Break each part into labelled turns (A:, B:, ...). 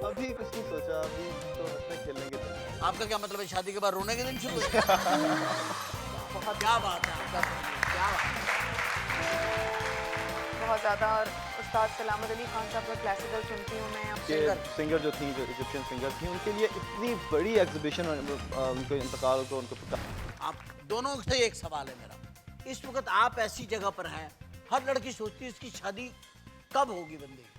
A: अभी कुछ नहीं सोचा, अभी तो हंसने खेलने के दिन।
B: आपका क्या मतलब है, शादी के बाद रोने के दिन शुरू हुए? बहुत क्या बात है आपका, क्या बात है।
C: बहुत ज़्यादा। और उस्ताद सलामत अली खान साहब का क्लासिकल सुनती हूँ मैं।
A: के सिंगर जो थी, जो इजिप्शियन सिंगर थी, उनके लिए इतनी बड़ी एग्जीबिशन, उनके इंतकाल को उनको
B: आप दोनों से एक सवाल है मेरा, इस वक्त आप ऐसी जगह पर हैं, हर लड़की सोचती है इसकी शादी कब होगी बंदे की।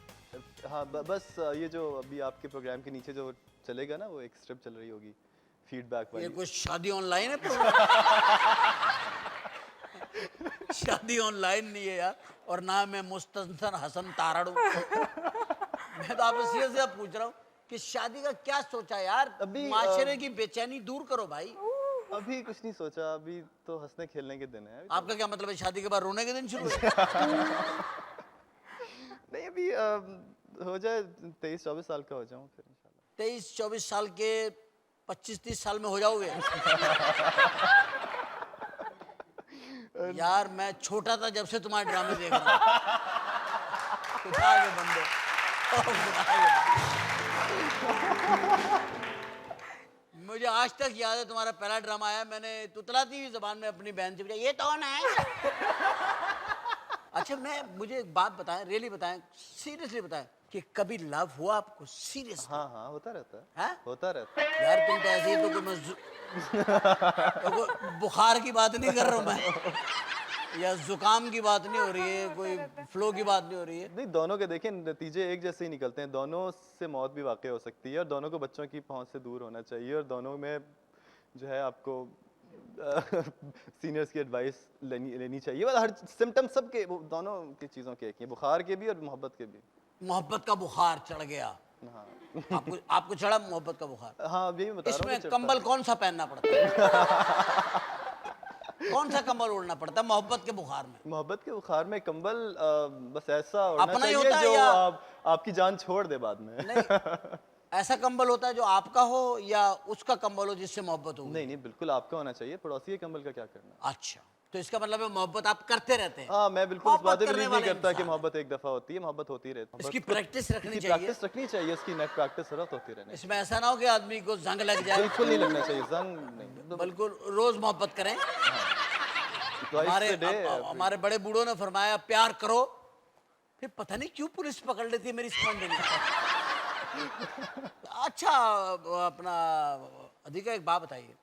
A: हाँ, बस ये जो अभी आपके प्रोग्राम के नीचे जो चलेगा ना, वो एक स्ट्रिप चल रही होगी फीडबैक
B: ये
A: वाली।
B: कुछ शादी ऑनलाइन है शादी ऑनलाइन नहीं है यार, और ना मैं मुस्तंसन हसन ताराड़ू मैं तो आपसे सीधे पूछ रहा हूँ कि शादी का क्या सोचा यार,
A: अभी,
B: माशरे की बेचैनी दूर करो भाई।
A: अभी कुछ नहीं सोचा, अभी तो हंसने खेलने के दिन है।
B: आपका क्या मतलब है, शादी के बाद रोने के दिन शुरू हुए?
A: नहीं, अभी हो जाए 23-24 साल का हो जाऊं फिर इंशाल्लाह।
B: 23-24 साल के 25-30 साल में हो जाओगे? यार मैं छोटा था जब से तुम्हारे ड्रामे देख रहा हूँ। खुदा के बंदे, ओ खुदा के बंदे। मुझे आज तक याद है तुम्हारा पहला ड्रामा आया, मैंने तुतलाती हुई जबान में अपनी बहन से पूछा ये कौन है। अच्छा मुझे एक बात बताएं, रियली बताएं, सीरियसली बताएं कि कभी लव हुआ आपको सीरियसली?
A: हाँ हाँ, होता रहता है।
B: हैं?
A: होता रहता है।
B: यार तुम तो ऐसे ही तो कोई बुखार की बात नहीं कर रहा हूँ मैं, या जुकाम की बात नहीं हो रही है, कोई फ्लो की बात नहीं हो रही है।
A: नहीं, दोनों के देखें नतीजे एक जैसे ही निकलते हैं, दोनों से मौत भी वाकई हो सकती है, और दोनों को बच्चों की पहुंच से दूर होना चाहिए, और दोनों में जो है आपको सीनियर्स की एडवाइस लेनी चाहिए। और हर सिम्टम सबके, वो दोनों की चीज़ों के एक ही हैं, बुखार के भी और मोहब्बत के भी।
B: मोहब्बत का बुखार चढ़ गया
A: हाँ
B: आपको चढ़ा मोहब्बत का बुखार?
A: हाँ, अभी मैं बता रहा हूँ
B: इसमें
A: कि
B: कंबल कौन सा पहनना पड़ता है? कौन सा कंबल ओढ़ना पड़ता है मोहब्बत के बुखार में?
A: मोहब्बत के बुखार में कंबल बस ऐसा ओढ़ना
B: अपना ही
A: चाहिए
B: होता है
A: जो
B: या
A: आपकी जान छोड़ दे बाद में।
B: नहीं, ऐसा कंबल होता है जो आपका हो या उसका कंबल हो जिससे मोहब्बत हो?
A: नहीं नहीं, बिल्कुल आपका होना चाहिए, पड़ोसी के कंबल का क्या करना।
B: अच्छा, तो इसका मतलब है मोहब्बत आप करते रहते हैं?
A: हाँ, मैं बिल्कुल इस बात
B: मोहब्बत
A: पे
B: करने
A: बिलीव नहीं
B: वाले
A: करता कि
B: इंसान
A: मोहब्बत एक दफा होती है, मोहब्बत होती रहती है।
B: इसकी प्रैक्टिस रखनी चाहिए।
A: प्रैक्टिस रखनी चाहिए, इसकी नेट प्रैक्टिस हर वक्त होती रहनी।
B: इसमें ऐसा ना हो कि आदमी को जंग लग जाए।
A: बिल्कुल नहीं लगना चाहिए, जंग नहीं,
B: बिल्कुल रोज मोहब्बत करें।
A: Twice day.
B: हमारे बड़े बूढ़ों ने फरमाया प्यार करो, फिर पता नहीं क्यों पुलिस पकड़ लेती है, मेरी समझ में नहीं आता। अच्छा अपना अधिका एक बात बताइए,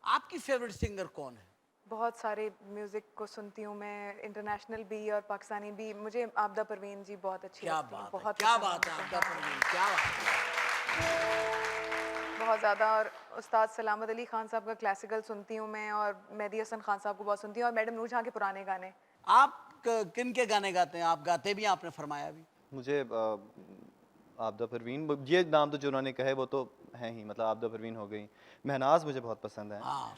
B: आपकी फेवरेट सिंगर कौन है?
C: बहुत सारे म्यूज़िक को सुनती हूँ मैं, इंटरनेशनल भी और पाकिस्तानी भी। मुझे आबदा परवीन जी बहुत अच्छी
B: क्या
C: लगती हैं,
B: बात है,
C: बहुत
B: क्या
C: पसंद
B: बात है
C: हैं
B: आपका
C: मुझे।
B: परवीन, क्या बात है।
C: बहुत ज़्यादा। और उस्ताद सलामत अली खान साहब का क्लासिकल सुनती हूँ मैं, और मेहदी हसन खान साहब को बहुत सुनती हूँ, और मैडम नूर जहाँ के पुराने गाने।
B: आप किन के गाने गाते हैं? आप गाते भी हैं, आपने फरमाया भी।
A: मुझे आबदा परवीन, ये नाम तो जो उन्होंने कहे वो तो हैं ही, मतलब आबदा परवीन हो गई, महनाज मुझे बहुत पसंद है।
B: हाँ,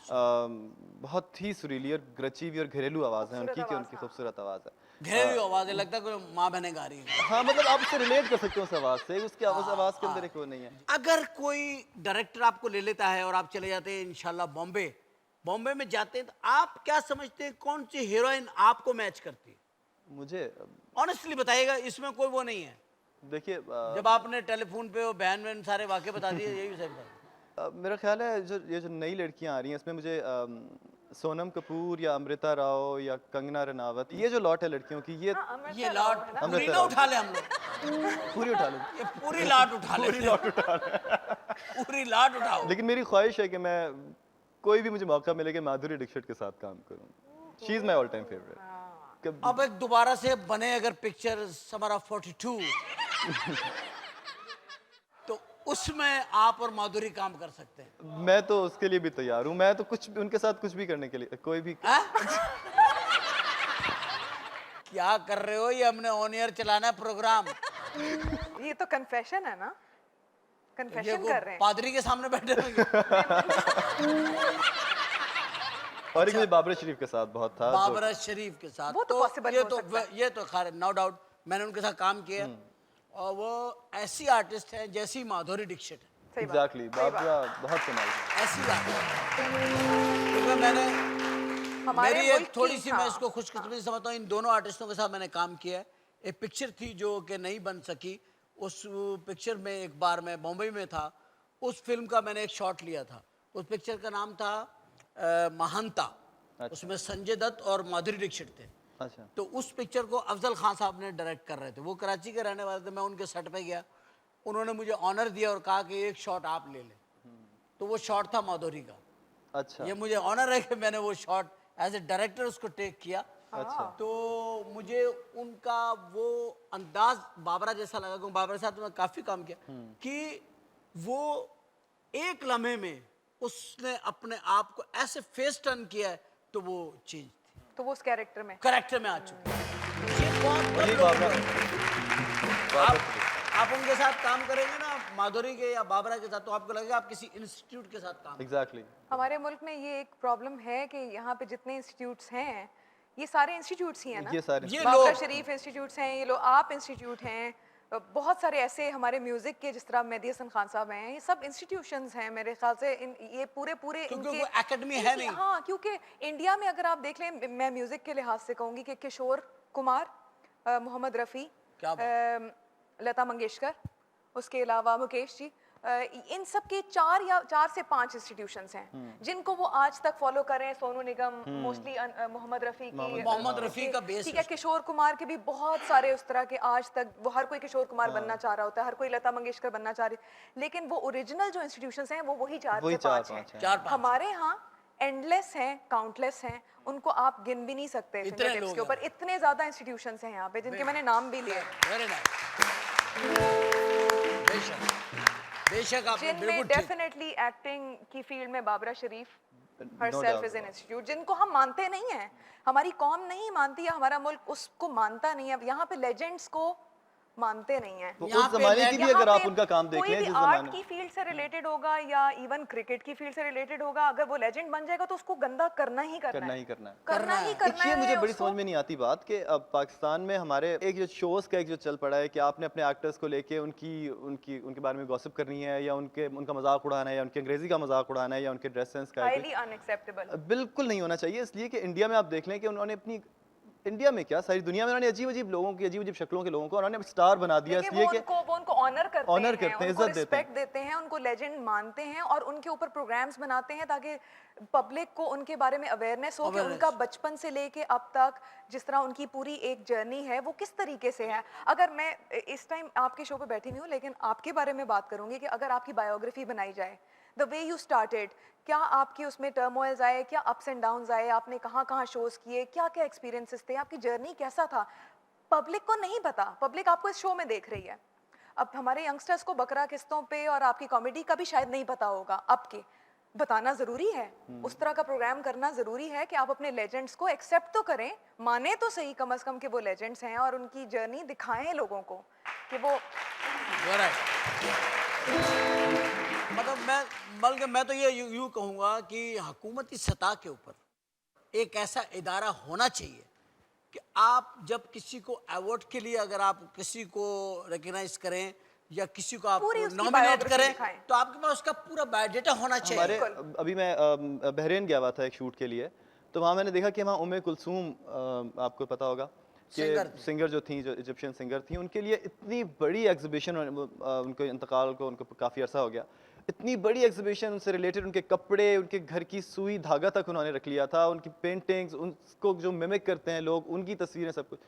A: बहुत ही सुरीली और ग्रची हुई और घरेलू आवाज़ है उनकी, कि उनकी
C: हाँ।
A: खूबसूरत आवाज़ है।
B: घरेलू आवाज है, लगता है कोई माँ बहने गा रही है।
A: हाँ, मतलब आप उससे रिलेट कर सकते हो उस आवाज़ से, उसकी आवाज़ के अंदर एक वो नहीं है।
B: अगर कोई डायरेक्टर आपको ले लेता है और आप चले जाते हैं इंशाल्लाह बॉम्बे, बॉम्बे में जाते हैं, तो आप क्या समझते हैं कौन सी हीरोइन आपको मैच करती है?
A: मुझे
B: ऑनेस्टली बताइएगा, इसमें कोई वो नहीं है।
A: देखिए,
B: जब आपने टेलीफोन पे वो बहन वहन सारे वाक्य बता दिए, यही सही बता।
A: मेरा ख्याल है ये जो नई लड़कियां आ रही हैं, इसमें मुझे सोनम कपूर या अमृता राव या कंगना रनावत, ये जो लॉट है लड़कियों की, ये
B: ये लाट पूरी
A: अमृता
B: ना
A: राव।
B: उठा ले हम लोग,
A: पूरी उठा लूँ।
B: ये पूरी लाट उठा ले,
A: पूरी लॉट उठा ले।
B: पूरी लाट उठाओ।
A: लेकिन मेरी ख्वाहिश है कि मैं कोई भी मुझे मौका मिले कि माधुरी दीक्षित के साथ काम करूं। She is my all time favourite.
B: अब एक दोबारा से बने अगर पिक्चर समर ऑफ 42 तो उसमें आप और माधुरी काम कर सकते हैं।
A: मैं तो उसके लिए भी तैयार हूं, मैं तो कुछ उनके साथ कुछ भी करने के लिए, कोई भी।
B: हैं? क्या कर रहे हो? ये हमने ऑन एयर चलाना है प्रोग्राम।
C: ये तो कन्फेशन है ना,
B: ये
C: कन्फेशन
B: को
C: कर रहे हैं।
B: पादरी के सामने बैठे होंगे।
A: और एक मुझे बाबरा शरीफ के साथ बहुत था,
B: बाबरा शरीफ के साथ
C: वो तो possible
B: ये
C: हो
B: तो
C: सकता है।
B: ये तो खैर नो डाउट मैंने उनके साथ काम किया, और वो ऐसी आर्टिस्ट है जैसी माधुरी दीक्षित है,
C: सही बात।
A: एग्जैक्टली। बाबरा बहुत कमाल है।
B: ऐसी आर्टिस्ट। क्योंकि मैंने
C: हमारे
B: मेरी
C: मुल्क
B: एक थोड़ी
C: की,
B: सी
C: हाँ,
B: मैं इसको खुशकिस्मती समझता हूँ, इन दोनों आर्टिस्टों के साथ मैंने काम किया है। एक पिक्चर थी जो कि नहीं बन सकी, उस पिक्चर में एक बार मैं बॉम्बे में था, उस फिल्म का मैंने एक शॉट लिया था। उस पिक्चर का नाम था महानता।
A: अच्छा।
B: उसमें संजय दत्त और माधुरी दीक्षित थे।
A: अच्छा।
B: तो उस पिक्चर को अफजल खान साहब ने डायरेक्ट कर रहे थे। वो कराची के रहने वाले थे। मैं उनके सेट पे गया, उन्होंने मुझे ऑनर दिया और कहा कि एक शॉट आप ले लें। तो वो शॉट था माधुरी का।
A: अच्छा।
B: ये मुझे ऑनर है कि मैंने वो शॉट एज ए डायरेक्टर उसको टेक किया।
A: अच्छा।
B: तो मुझे उनका वो अंदाज बाबरा जैसा लगा, क्योंकि बाबरा के साथ तो मैं काफी काम किया, कि वो एक लम्हे में उसने अपने आप को ऐसे फेस टर्न किया है, तो वो चीज थी,
C: तो वो उस कैरेक्टर में
B: करेक्टर में आ चुकी है। ये बहुत कम
A: वही
B: लोगों
A: बाबरा-
B: को- आप उनके साथ काम करेंगे ना, माधुरी के या बाबरा के साथ, तो आपको लगेगा आप किसी इंस्टीट्यूट के साथ काम।
A: एग्जैक्टली।
C: हमारे मुल्क में ये एक प्रॉब्लम है कि यहाँ पे जितने इंस्टीट्यूट्स हैं, ये सारे इंस्टीट्यूट्स ही हैं ना।
A: ये सारे
B: ये
C: बाबरा
B: लोग
C: शरीफ इंस्टीट्यूट्स हैं, ये लोग आप इंस्टीट्यूट हैं, बहुत सारे ऐसे हमारे म्यूजिक के जिस तरह मेहदी हसन खान साहब हैं, ये सब इंस्टीट्यूशंस हैं मेरे ख्याल से। ये पूरे
B: क्योंकि
C: इनके
B: कोई एकेडमी है नहीं।
C: हाँ, क्योंकि इंडिया में अगर आप देख लें, मैं म्यूजिक के लिहाज से कहूँगी कि किशोर कुमार, मोहम्मद रफ़ी,
B: क्या
C: लता मंगेशकर, उसके अलावा मुकेश जी, इन सब के 4 से 5 इंस्टीट्यूशंस हैं जिनको वो आज तक फॉलो कर रहे हैं। सोनू निगम, मोस्टली मोहम्मद रफ़ी की,
B: मोहम्मद रफ़ी का बेस
C: ठीक है, किशोर कुमार के भी बहुत सारे उस तरह के आज तक, वो हर कोई किशोर कुमार बनना चाह रहा होता है, हर कोई लता मंगेशकर बनना चाह रही, लेकिन वो ओरिजिनल जो इंस्टीट्यूशंस हैं वो वही 4
A: वही
C: से
A: 4
C: 5 हैं।
A: 5 हैं।
B: 4-5
C: हमारे यहाँ एंडलेस हैं, काउंटलेस हैं, उनको आप गिन भी नहीं सकते
B: इतने
C: fingertips
B: लोग
C: के ऊपर। इतने ज्यादा इंस्टीट्यूशंस हैं यहाँ पे जिनके मैंने नाम भी लिए,
B: वेरी नाइस। बेशक बेशक आपने
C: जिनमें
B: बिल्कुल ठीक।
C: डेफिनेटली एक्टिंग की फील्ड में बाबरा शरीफ
A: No
C: herself
A: doubt
C: is an institute, जिनको हम मानते नहीं हैं, हमारी कौम नहीं मानती है, हमारा मुल्क उसको मानता नहीं है। यहाँ पे लेजेंड्स को मानते नहीं है।
A: तो
B: यहाँ
A: उस
B: पे
A: जमाने की भी
C: यहाँ
A: अगर आप
C: पे
A: उनका काम देख
C: कोई
A: लें
C: भी
A: जिस
C: आर्ट
A: जमाने
C: की फील्ड से रिलेटेड होगा या इवन क्रिकेट की फील्ड से रिलेटेड होगा, अगर वो लेजेंड बन जाएगा तो उसको गंदा करना ही करना
A: करना
C: है,
A: ही करना है।
C: करना ही
A: एक
C: करना
A: ये
C: है
A: मुझे बड़ी
C: उसको।
A: समझ में नहीं आती बात कि अब पाकिस्तान में हमारे एक जो शोज का एक जो चल पड़ा है कि आपने अपने एक्टर्स को लेके उनकी उनकी उनके बारे में गॉसिप करनी है, या उनका मजाक उड़ाना है, या उनकी अंग्रेजी का मजाक उड़ाना है, या उनके ड्रेस सेंस का है
C: हाईली अनएक्सेप्टेबल।
A: बिल्कुल नहीं होना चाहिए। इसलिए कि इंडिया में आप देख लें कि उन्होंने अपनी, इंडिया में क्या सारी दुनिया में उन्होंने अजीब अजीब लोगों की, अजीब अजीब शक्लों के लोगों को उन्होंने स्टार बना दिया।
C: देखिए,
A: इसलिए
C: वो
A: कि
C: उनको ऑनर करते
A: honor
C: हैं,
A: करते हैं,
C: उनको
A: इज्जत देते हैं।
C: रिस्पेक्ट देते हैं, उनको लेजेंड मानते हैं और उनके ऊपर प्रोग्राम्स बनाते हैं ताकि पब्लिक को उनके बारे में अवेयरनेस हो कि उनका बचपन से लेके अब तक जिस तरह उनकी पूरी एक जर्नी है वो किस तरीके से है। अगर मैं इस टाइम आपके शो पे बैठी नहीं हूँ, लेकिन आपके बारे में बात करूंगी कि अगर आपकी बायोग्राफी बनाई जाए, द वे यू स्टार्टेड, क्या आपकी उसमें टर्मोइल्स आए, क्या अप्स एंड डाउन्स आए, आपने कहाँ कहाँ शोज किए, क्या क्या एक्सपीरियंसेस थे, आपकी जर्नी कैसा था, पब्लिक को नहीं पता। पब्लिक आपको इस शो में देख रही है। अब हमारे यंगस्टर्स को बकरा किस्तों पे और आपकी कॉमेडी का भी शायद नहीं पता होगा। आपके बताना जरूरी है, उस तरह का प्रोग्राम करना जरूरी है कि आप अपने लेजेंड्स को एक्सेप्ट तो करें, माने तो सही कम से कम कि वो लेजेंड्स हैं, और उनकी जर्नी दिखाएं लोगों को कि वो
B: मतलब मैं तो ये यूं कहूँगा कि हुकूमती सतह के ऊपर एक ऐसा इदारा होना चाहिए कि आप जब किसी को अवार्ड के लिए, अगर आप किसी को रिकग्नाइज करें या किसी को आप
C: पूरी उसकी
B: नॉमिनेट
C: biography
B: करें,
C: दिखाएं।
B: तो आपके पास उसका पूरा बायोडाटा होना चाहिए।
A: हमारे अभी मैं बहरीन गया हुआ था एक शूट के लिए, तो वहाँ मैंने देखा कि वहाँ उम्मे कुलसूम, आपको पता होगा कि सिंगर जो थी, जो इजिप्शियन सिंगर थी, उनके लिए इतनी बड़ी एग्जीबिशन, उनके इंतकाल को उनको काफ़ी अरसा हो गया, इतनी बड़ी एग्जीबिशन, उनसे रिलेटेड उनके कपड़े, उनके घर की सुई धागा तक उन्होंने रख लिया था, उनकी पेंटिंग्स, उनको जो मिमिक करते हैं लोग, उनकी तस्वीरें, सब कुछ।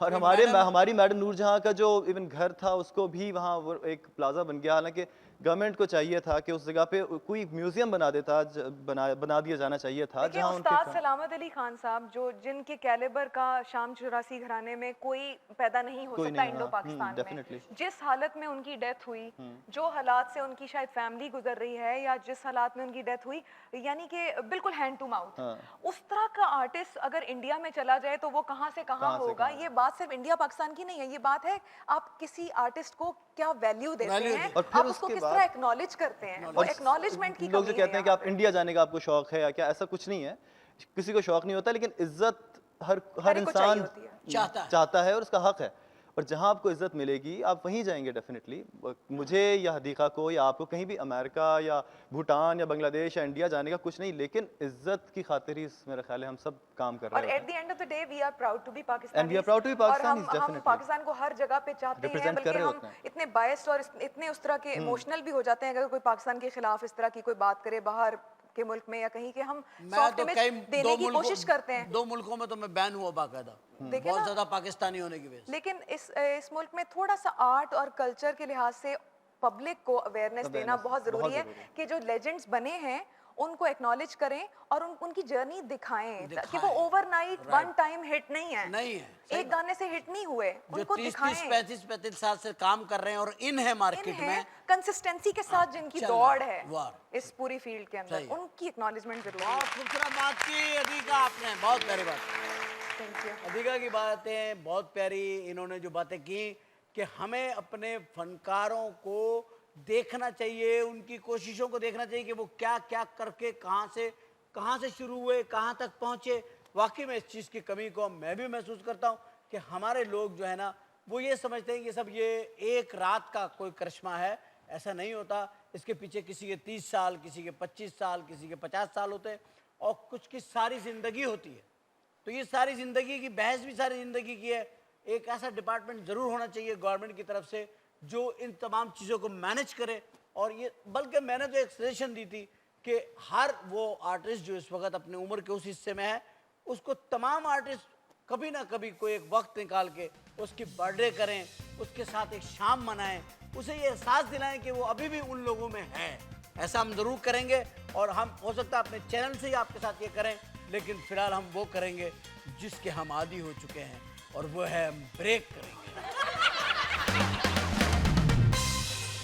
A: और हमारी मैडम नूरजहां का जो इवन घर था उसको भी वहाँ वो एक प्लाजा बन गया। हालांकि गवर्नमेंट को चाहिए था कि उस जगह पे कोई म्यूजियम बना देता, बना दिया जाना चाहिए था
C: देखिए,
A: जहाँ
C: उस्ताद
A: उनके
C: सलामत अली खान साहब जो जिनके कैलिबर का शाम 84 घराने में कोई पैदा नहीं हो
A: कोई
C: सकता
A: नहीं,
C: इंडो
A: हाँ,
C: पाकिस्तान में।
A: definitely।
C: जिस हालत में उनकी डेथ हुई, जो हालात से उनकी शायद फैमिली गुजर रही है, या जिस हालात में उनकी डेथ हुई, यानी कि बिल्कुल हैंड टू माउथ, उस तरह का आर्टिस्ट अगर इंडिया में चला जाए तो वो कहाँ से कहाँ होगा। ये बात सिर्फ इंडिया पाकिस्तान की नहीं है, ये बात है आप किसी आर्टिस्ट को क्या वैल्यू देते हैं,
A: और फिर
C: आप उसको
A: उसके
C: किस
A: बाद
C: तरह एक्नॉलेज करते हैं। वो एक्नॉलेजमेंट की
A: लोग जो
C: कमी है
A: कहते हैं कि
C: यहाँ
A: आप
C: पे।
A: इंडिया जाने का आपको शौक है या क्या, ऐसा कुछ नहीं है, किसी को शौक नहीं होता, लेकिन इज्जत हर
C: हर एक को चाहिए
A: इंसान
C: होती है।
B: चाहता है।
A: चाहता है और उसका हक है। और जहाँ आपको इज्जत मिलेगी आप वहीं जाएंगे डेफिनेटली। मुझे या हदीका को या आपको कहीं भी अमेरिका या भूटान या बांग्लादेश या इंडिया जाने का कुछ नहीं, लेकिन इज्जत की खातिर ही मेरा ख्याल है हम सब काम कर रहे
C: और
A: हैं।
C: At the end of the day we are proud to be Pakistani,
A: And we are proud to be
C: और
A: Pakistanis,
C: हम
A: definitely.
C: पाकिस्तान को हर जगह पे चाहते हैं,
A: Represent कर
C: बल्कि
A: रहे
C: हम
A: होते हैं।
C: इतने बायस्ड और इतने उस तरह के इमोशनल भी हो जाते हैं अगर कोई पाकिस्तान के खिलाफ इस तरह की कोई बात करे बाहर के मुल्क में या कहीं के, हम
B: मैं
C: सॉफ्ट
B: तो
C: इमेज
B: कई
C: देने की कोशिश करते हैं।
B: 2 मुल्कों में तो मैं बैन हुआ बाकायदा,
C: देखिए
B: बहुत
C: ना,
B: ज्यादा पाकिस्तानी होने की वजह से।
C: लेकिन इस मुल्क में थोड़ा सा आर्ट और कल्चर के लिहाज से पब्लिक को अवेयरनेस देना बहुत जरूरी है कि जो लेजेंड्स बने हैं उनको एक्नॉलेज करें और उनकी जर्नी दिखाएं कि वो ओवरनाइट वन टाइम हिट नहीं है,
B: नहीं है,
C: एक गाने से हिट नहीं हुए,
B: जो
C: उनको
B: 30-35
C: दिखाएं।
B: 35 साल से काम कर रहे हैं और इन है मार्केट में,
C: कंसिस्टेंसी के साथ जिनकी
B: चल
C: दौड़
B: रहा है,
C: है
B: वाह।
C: इस पूरी फील्ड के अंदर,
B: सही है।
C: उनकी एक्नॉलेजमेंट जरूरी
B: बहुत
C: है।
B: खूबसूरत बात की अधिका आपने, बहुत प्यारी बात।
C: Thank you.
B: अधिका की बातें बहुत प्यारी, इन्होंने जो बातें की कि हमें अपने फनकारों को देखना चाहिए, उनकी कोशिशों को देखना चाहिए कि वो क्या क्या करके कहाँ से शुरू हुए, कहाँ तक पहुँचे। वाकई में इस चीज़ की कमी को मैं भी महसूस करता हूँ कि हमारे लोग जो है ना वो ये समझते हैं कि सब ये एक रात का कोई करिश्मा है, ऐसा नहीं होता। इसके पीछे किसी के 30 साल, किसी के 25 साल, किसी के 50 साल होते हैं और कुछ की सारी ज़िंदगी होती है। तो ये सारी ज़िंदगी की बहस भी सारी ज़िंदगी की है। एक ऐसा डिपार्टमेंट ज़रूर होना चाहिए गवर्नमेंट की तरफ से जो इन तमाम चीज़ों को मैनेज करे। और ये बल्कि मैंने तो एक सजेशन दी थी कि हर वो आर्टिस्ट जो इस वक्त अपने उम्र के उस हिस्से में है, उसको तमाम आर्टिस्ट कभी ना कभी कोई एक वक्त निकाल के उसकी बर्थडे करें, उसके साथ एक शाम मनाएं, उसे ये एहसास दिलाएं कि वो अभी भी उन लोगों में है। ऐसा हम ज़रूर करेंगे और हम हो सकता है अपने चैनल से ही आपके साथ ये करें, लेकिन फ़िलहाल हम वो करेंगे जिसके हम आदी हो चुके हैं और वो है हम ब्रेक करेंगे।